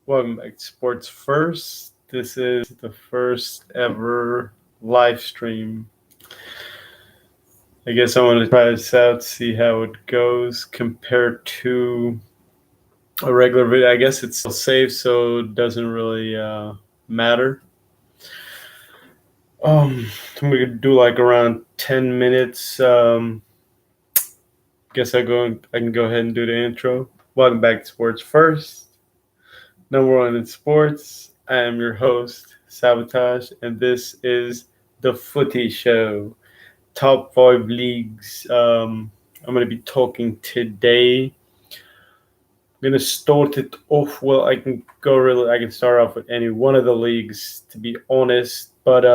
Welcome back to Sports First. This is the first ever live stream. I guess I want to try this out, see how it goes compared to a regular video. I guess it's still safe, so it doesn't really matter. I'm gonna do like around 10 minutes. Guess I can go ahead and do the intro. Welcome back to Sports First. Number one in sports. I am your host, Sabotage, and this is the Footy Show. Top five leagues. I'm going to be talking today. I'm going to start it off. Well, I can start off with any one of the leagues, to be honest. But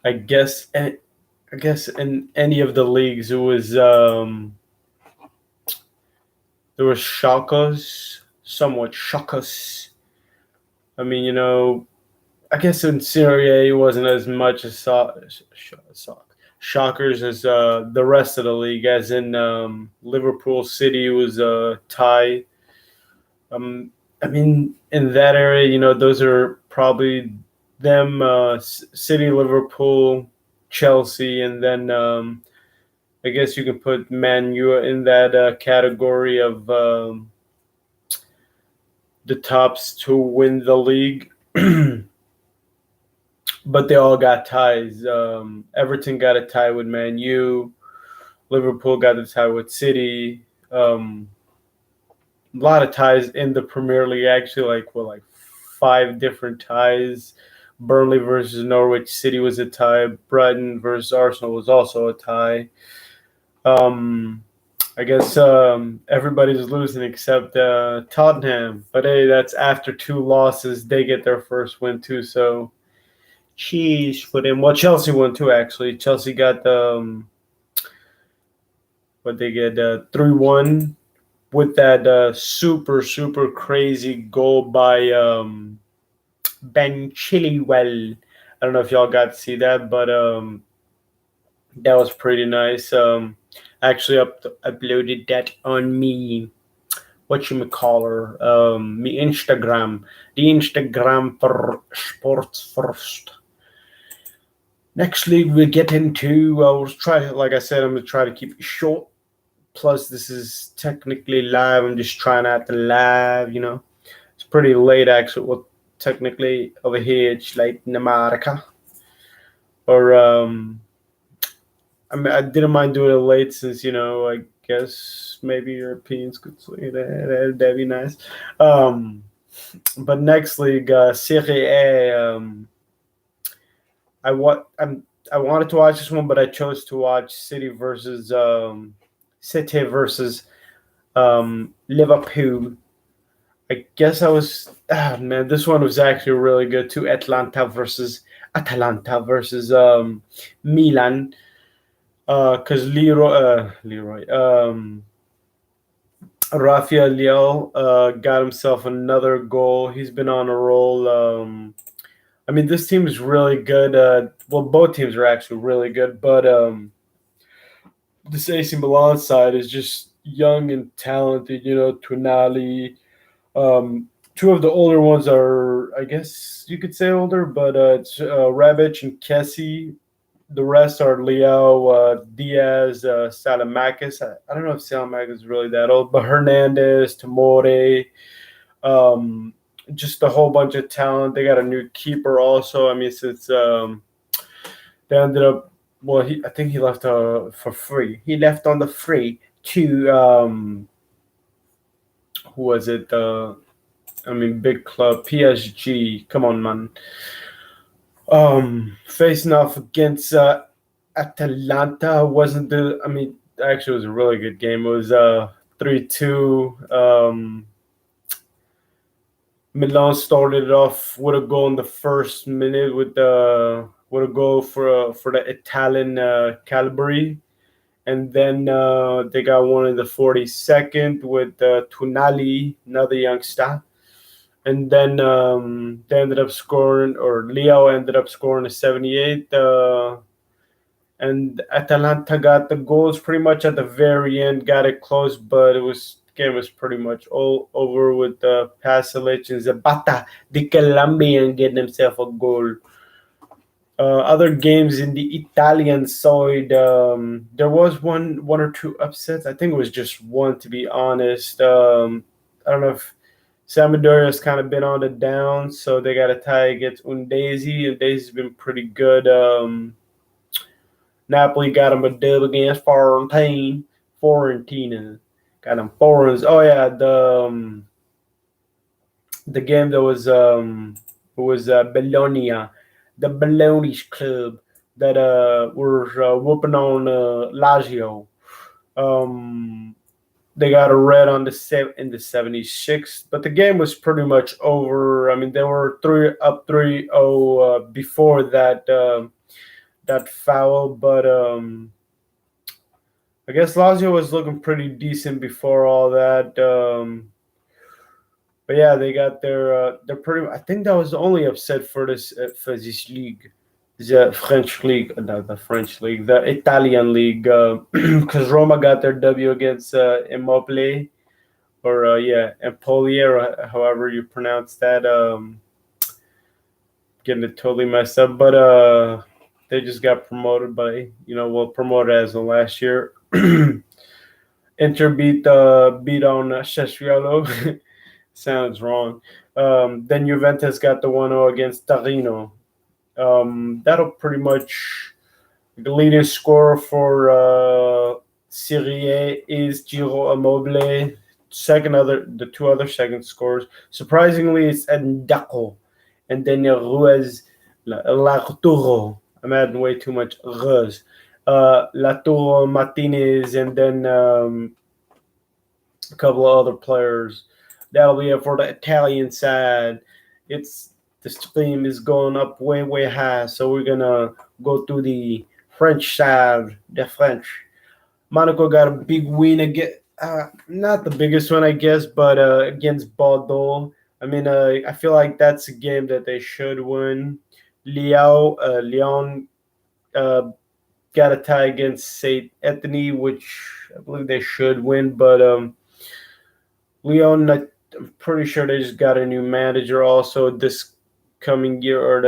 I guess in any of the leagues, it was there were shockers, somewhat shockers. I mean, I guess in Serie A it wasn't as much as shockers as the rest of the league. As in Liverpool City was a tie. I mean, in that area, those are probably them. City, Liverpool, Chelsea, and then I guess you can put Man U in that category of the tops to win the league. But they all got ties. Everton got a tie with Man U. Liverpool got a tie with City. A lot of ties in the Premier League, actually, like 5 different ties. Burnley versus Norwich City was a tie. Brighton versus Arsenal was also a tie. I guess everybody's losing except Tottenham. But hey, that's after 2 losses. They get their first win too, so cheese for them. Well, Chelsea won too, actually. Chelsea got what they get 3-1 with that super, super crazy goal by Ben Chilwell. I don't know if y'all got to see that, but that was pretty nice. Actually uploaded that on me whatchamacaller, me Instagram. The Instagram for Sports First. Next league we get into, like I said, I'm going to try to keep it short. Plus, this is technically live. I'm just trying out the live, It's pretty late, actually. Well, technically, over here, it's late in America. Or, I didn't mind doing it late since, I guess maybe Europeans could say that. That'd be nice. But next league, Serie A, I wanted to watch this one, but I chose to watch City versus Liverpool. I guess this one was actually really good too. Atalanta versus Milan. Because Rafael Leao got himself another goal. He's been on a roll. I mean, this team is really good. Well, both teams are actually really good, but this AC Milan side is just young and talented. Tonali. 2 of the older ones are, I guess you could say older, but it's Rebic and Kessie. The rest are Leo, Diaz, Salamakis. I don't know if Salamakis is really that old, but Hernandez, Tamore, just a whole bunch of talent. They got a new keeper also. I mean, since they ended up, well, I think he left for free. He left on the free to, who was it? Big club, PSG. Come on, man. Facing off against Atalanta wasn't actually it was a really good game. It was 3-2. Milan started it off with a goal in the first minute with a goal for the Italian Calabria, and then they got one in the 42nd with Tonali, another youngster. And then they ended up scoring, or Leo ended up scoring a 78th. and Atalanta got the goals pretty much at the very end, got it close, but game was pretty much all over with Pasalic and Zapata the Colombian getting himself a goal. Other games in the Italian side, there was one or two upsets. I think it was just one, to be honest. I don't know if Sampdoria's kind of been on the down, so they got a tie against Undesi. Undesi's been pretty good. Napoli got him a dub against Fiorentina. Got him foreigns. Oh yeah, the game that was Bologna, the Bologna's club that were whooping on Lazio. Um, they got a red on in the 76th, but the game was pretty much over. I mean, they were 3-0 before that foul, but I guess Lazio was looking pretty decent before all that. But yeah, they got they're pretty. I think that was the only upset for this league, the French league, not the French league, the Italian league, because Roma got their W against Immobile, or yeah, Empoli, or however you pronounce that. Getting it totally messed up, but they just got promoted by well promoted as of last year. Inter beat on Sassuolo. Sounds wrong. Then Juventus got the 1-0 against Torino. That'll pretty much the leading scorer for Serie A is Giro Immobile. The two other second scores. Surprisingly, it's Ndako, and then Ruiz Larturo. I'm adding way too much Ruz. Laturo Martinez, and then a couple of other players. That'll be it for the Italian side. The stream is going up way, way high, so we're gonna go to the French side. The French. Monaco got a big win again. Not the biggest one, I guess, but against Bordeaux. I mean, I feel like that's a game that they should win. Lyon got a tie against Saint Etienne, which I believe they should win, but Lyon, I'm pretty sure they just got a new manager also this coming year, or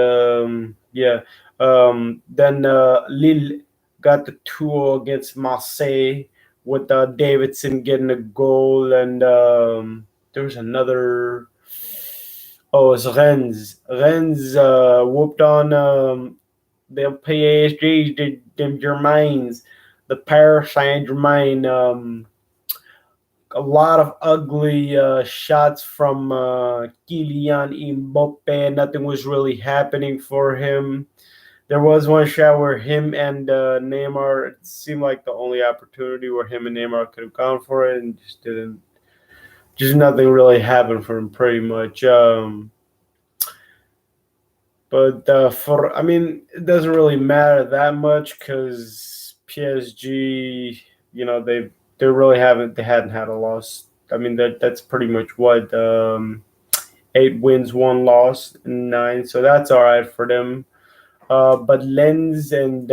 then Lille got the 2 against Marseille with Davidson getting a goal, and there was another. Oh, it's Rennes. Rennes whooped on the PSG, the Germains, the Paris Saint Germain. A lot of ugly shots from Kylian Mbappe. Nothing was really happening for him. There was one shot where him and Neymar, it seemed like the only opportunity where him and Neymar could have gone for it, and just didn't. Just nothing really happened for him, pretty much. But I mean, it doesn't really matter that much because PSG, they really they hadn't had a loss. I mean, that's pretty much what 8 wins, 1 loss, and 9. So that's all right for them. But Lens and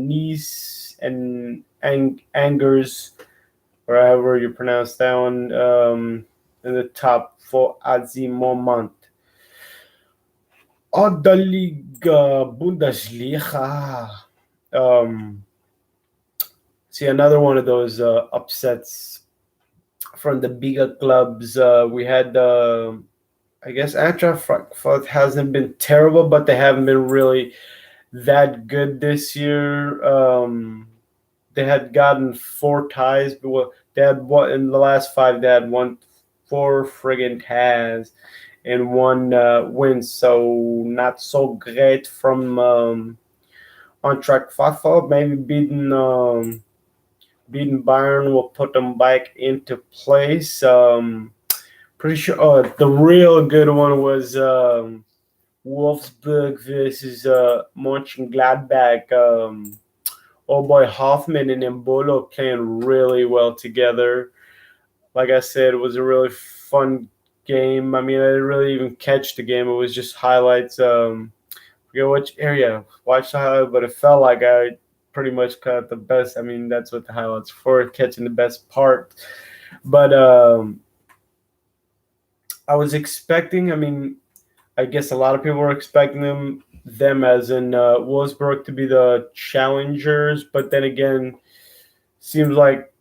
Nice and Angers, or however you pronounce that one, in the top 4 at the moment. Oh, the Liga Bundesliga. See, another one of those upsets from the bigger clubs. We had, I guess, Eintracht Frankfurt hasn't been terrible, but they haven't been really that good this year. They had gotten 4 ties, but they had one in the last 5. They had won 4 friggin' ties and 1 win, so not so great from Eintracht Frankfurt. Maybe beating Bayern will put them back into place. Pretty sure the real good one was Wolfsburg versus Mönchengladbach. Oh boy, Hoffman and Mbolo playing really well together. Like I said, it was a really fun game. I mean, I didn't really even catch the game. It was just highlights. Forget which area. Watched the highlight, but it felt like I pretty much caught the best. I mean, that's what the highlights for, catching the best part. But I was expecting. I mean, I guess a lot of people were expecting them as in Wolfsburg to be the challengers, but then again, seems like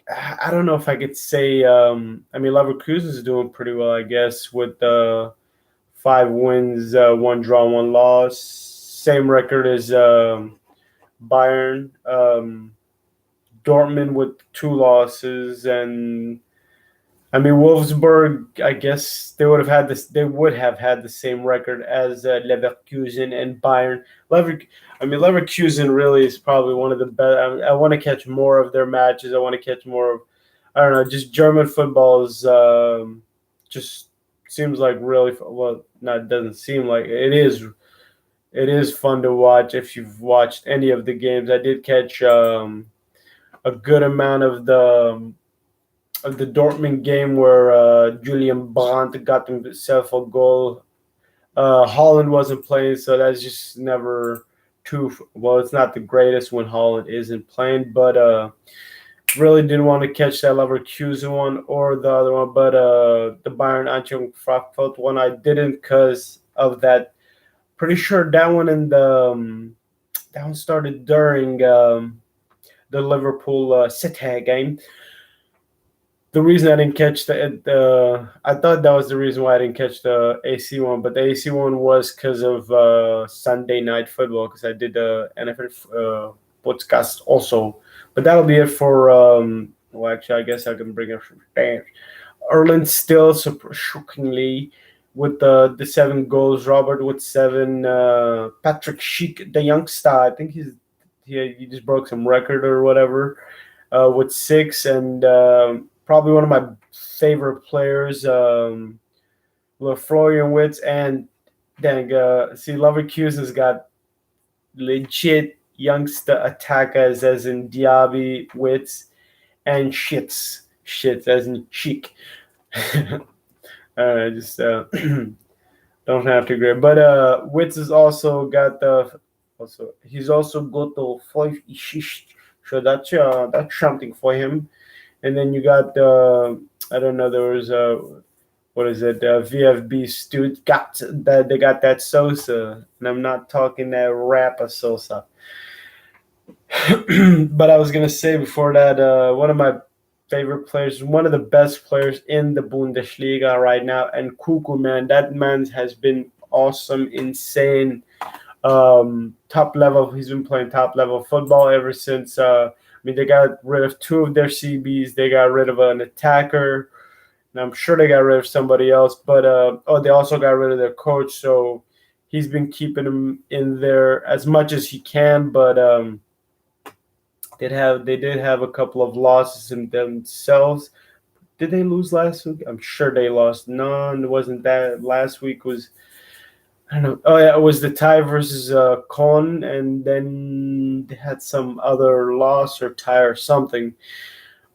I don't know if I could say. I mean, Leverkusen is doing pretty well, I guess, with 5 wins, 1 draw, 1 loss. Same record as Bayern. Dortmund with 2 losses, and I mean Wolfsburg. I guess they would have had this. They would have had the same record as Leverkusen and Bayern. Lever, I mean Leverkusen really is probably one of the best. I want to catch more of their matches. I want to catch more of. I don't know. Just German football is just seems like really well. Not doesn't seem like it is. It is fun to watch if you've watched any of the games. I did catch a good amount of the Dortmund game where Julian Brandt got himself a goal. Holland wasn't playing, so that's just never too well. It's not the greatest when Holland isn't playing, but really didn't want to catch that Leverkusen one or the other one, but the Bayern Eintracht Frankfurt one I didn't because of that. Pretty sure that one that one started during the Liverpool City game. The reason I didn't catch I thought that was the reason why I didn't catch the AC one, but the AC one was because of Sunday night football, because I did the NFL podcast also. But that'll be it for, well, actually, I guess I can bring it from there. Ireland still, shockingly, with the 7 goals. Robert with 7. Patrick Schick, the youngster, I think he just broke some record or whatever, with 6. And probably one of my favorite players, Florian Wirtz. And dang, Leverkusen's got legit youngster attackers, as in Diaby, Wirtz, and Shits as in cheek. I just don't have to agree. But Wirtz has also got he's also got the 5 assists, so that's something for him. And then you got I don't know, there was what is it, VFB Stuttgart, that they got that Sosa, and I'm not talking that rapper Sosa. But I was gonna say before that, one of my favorite players, one of the best players in the Bundesliga right now, and Kuku, man, that man has been awesome, insane, top level. He's been playing top level football ever since. I mean, they got rid of 2 of their CBs. They got rid of an attacker, and I'm sure they got rid of somebody else. But they also got rid of their coach. So he's been keeping him in there as much as he can. But they did have a couple of losses in themselves. Did they lose last week? I'm sure they lost. No, it wasn't that. Last week was, I don't know. Oh yeah, it was the tie versus Con, and then they had some other loss or tie or something.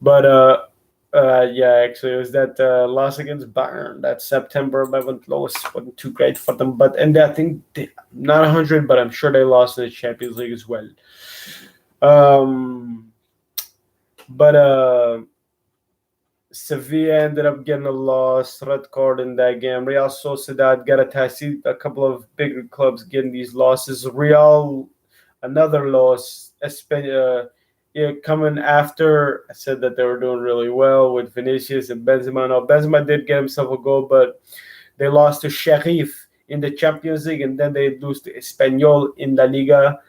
But yeah, actually, it was that loss against Bayern. That September 11th loss wasn't too great for them. But and I think not 100, but I'm sure they lost in the Champions League as well. But Sevilla ended up getting a loss, red card in that game. Real Sociedad got a couple of bigger clubs getting these losses. Real, another loss. Coming after, I said that they were doing really well with Vinicius and Benzema. Now, Benzema did get himself a goal, but they lost to Sheriff in the Champions League, and then they lose to Espanyol in La Liga.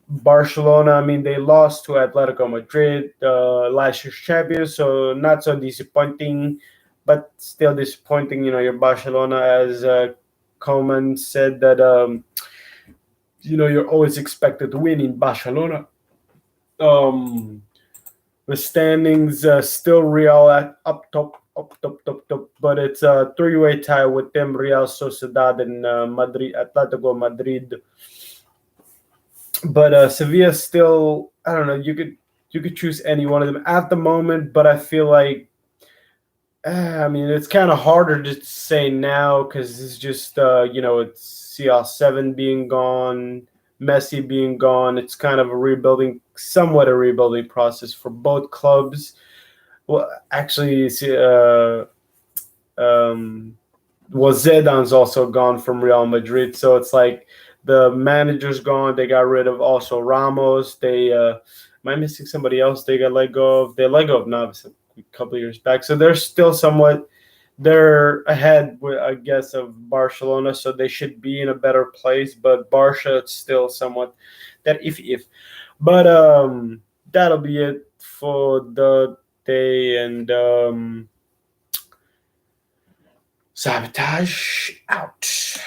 Barcelona, I mean, they lost to Atletico Madrid, last year's champions, so not so disappointing, but still disappointing. You know, your Barcelona, as Coleman said, that you're always expected to win in Barcelona. The standings still Real at up top, but it's a 3-way tie with them, Real Sociedad and Madrid, Atletico Madrid. But Sevilla still, I don't know. You could choose any one of them at the moment, but I feel like, I mean, it's kind of harder to say now because it's just it's CR7 being gone, Messi being gone, it's kind of somewhat a rebuilding process for both clubs. Well, actually, um, well, Zidane's also gone from Real Madrid, so it's like the manager's gone. They got rid of also Ramos. Am I missing somebody else? They got let go of. They let go of Navas a couple of years back, so they're still somewhat. They're ahead, I guess, of Barcelona, so they should be in a better place. But Barca, it's still somewhat that if. But that'll be it for the day, and Sabotage out.